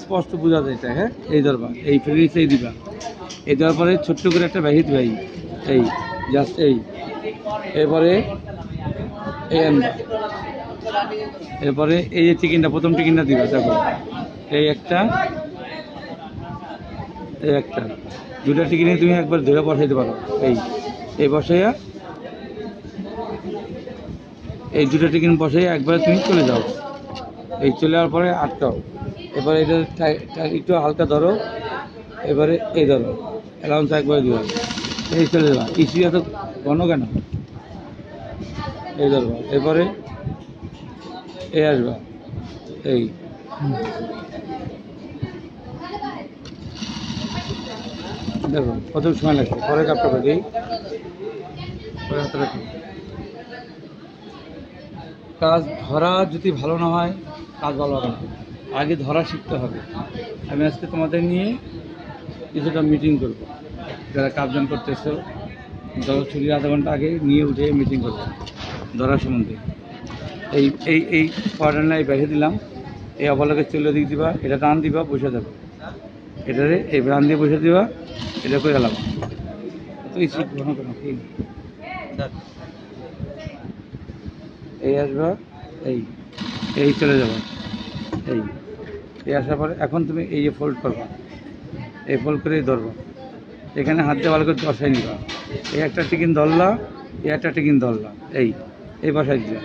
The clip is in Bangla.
স্পষ্ট বোঝা যায় এটা। হ্যাঁ, এই ধরবা, এই ফ্রিজেই দিবা। এই দেওয়ার পরে ছোট্ট করে একটা ব্যাহিত ভাই, এই জাস্ট এই, এরপরে এই আনবা, এরপরে এই যে চিকেনটা, প্রথম চিকেনটা দিবা। দেখো এই একটা, এই একটা, দুটা চিকেনে তুমি একবার ধরে বসাইতে পারো। এই বসাইয়া, এই দুটো চিকেন বসাইয়া একবারে তুমি চলে যাও। এই চলে যাওয়ার পরে আটকাও। এবারে এটা একটু হালকা ধরো, এবারে এই ধরো, অ্যালাউন্স একবারে দিবা, এই চলে যাবা। ইসি এত ঘন কেন? এই ধরবা, এরপরে এই আসবা, এই দেখো কত সময় লাগছে। পরে কাপটা বাকি, পরে হাতে রাখি। কাজ ধরা যদি ভালো না হয়, কাজ ভালো হবে না। আগে ধরা শিখতে হবে। আমি আজকে তোমাদের নিয়ে কিছুটা মিটিং করবো, যারা কাজজন করতেছো, ধরো ছুটির আধা ঘন্টা আগে নিয়ে উঠে মিটিং করবো ধরা সম্বন্ধে। এই এই এই কোয়ার্টারলাই বেঁধে দিলাম, এই অবলাকে চলে দিক দিবা, এটা টান দিবা, বসে যাবে। এটারে এই ব্রান দিয়ে বসে দিবা, এটা করে গেলাম। তুই শিখ ঘন কেন কি এই আসবা, এই চলে যাবা। এই আসার পরে এখন তুমি এই যে ফোল্ড করবা, এই ফোল্ড করেই ধরবা। এখানে হাত দিয়ে ভালো করে বসাই নিবা। এই একটা টিকিন ধরলা, এই একটা টিকিন ধরলা, এই বসাই দিলা।